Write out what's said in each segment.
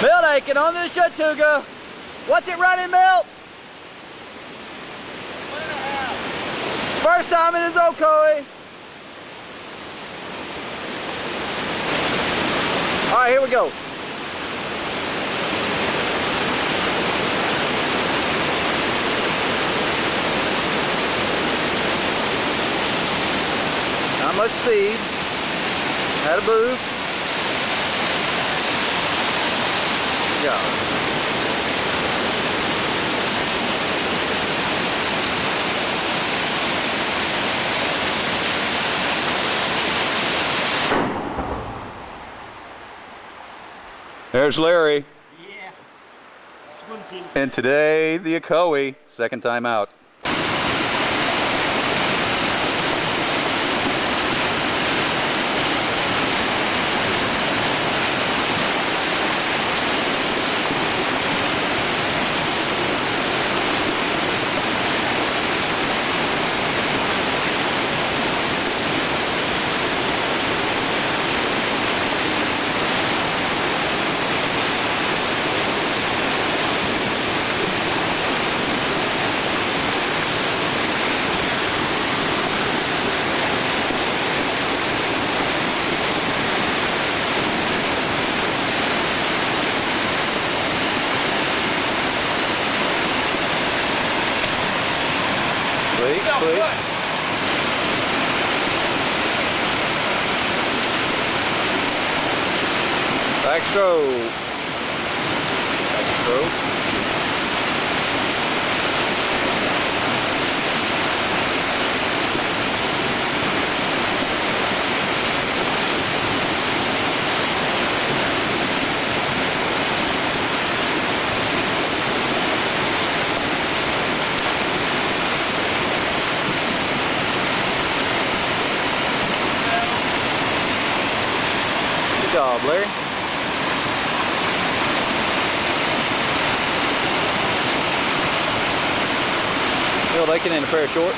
Milt Aiken on the Chattooga. What's it running, Milt? 1.5. First time in his Ocoee. All right, here we go. Not much speed. Had a boost. Yeah. There's Larry. Yeah. And today, the Ocoee, second time out. Sweet. Back stroke. Back stroke. Good job, Larry. Milt Aiken in a pair of shorts.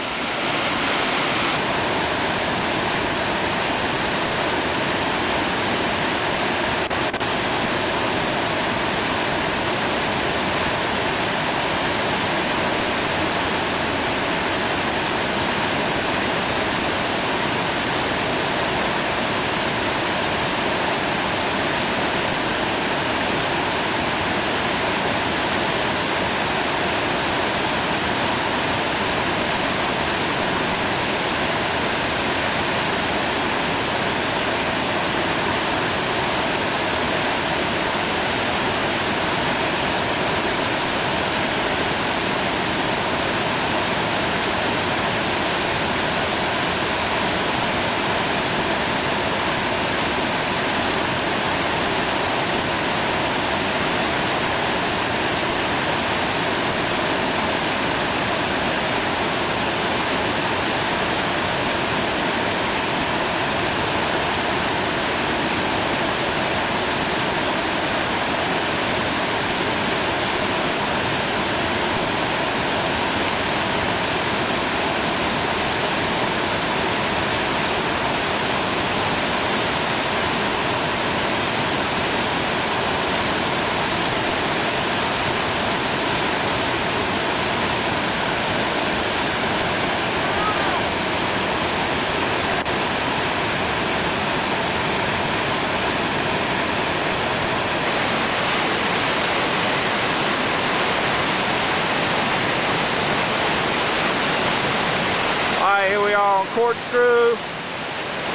Alright, here we are on corkscrew.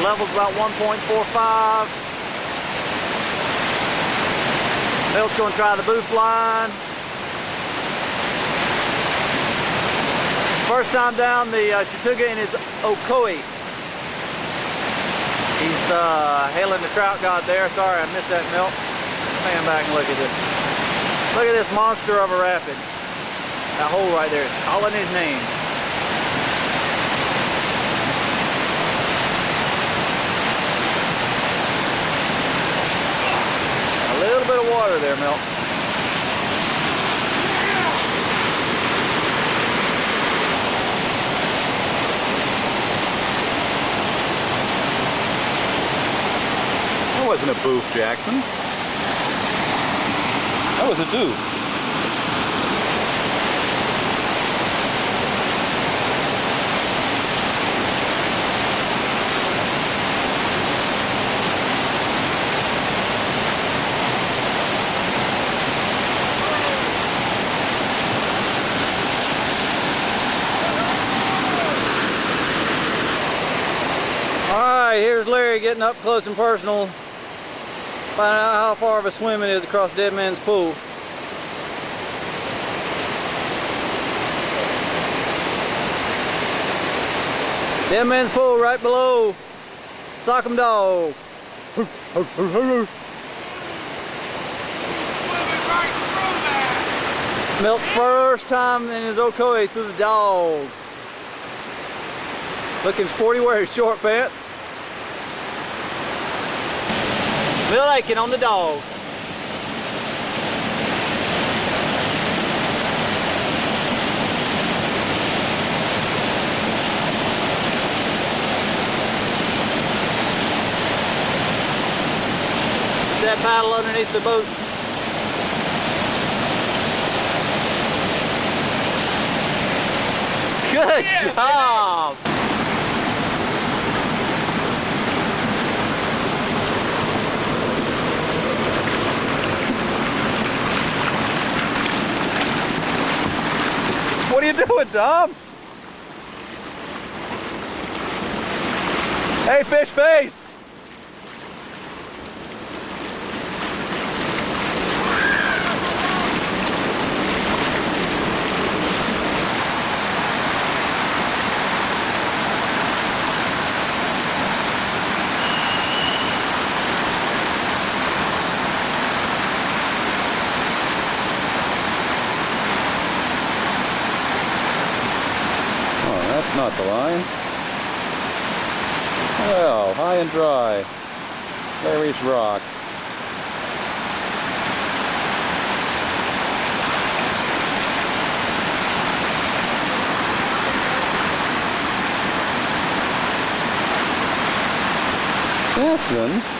Level's about 1.45. Milt's going to try the boost line. First time down the Chattooga in his Ocoee. He's hailing the trout god there. Sorry, I missed that, Milt. Stand back and look at this. Look at this monster of a rapid. That hole right there. It's calling his name. A little bit of water there, Milt. That wasn't a boof, Jackson. What was it do? Alright, here's Larry getting up close and personal. Finding out how far of a swim it is across Dead Man's Pool. Dead Man's Pool right below Sock'em Dog. Milt's first time in his Ocoee through the dog. Looking sporty, wearing short pants. Milt Aiken on the dog. That paddle underneath the boat. Good job! What are you doing, Tom? Hey, fish face! That's not the line. Well, high and dry. Larry's Rock. Samson.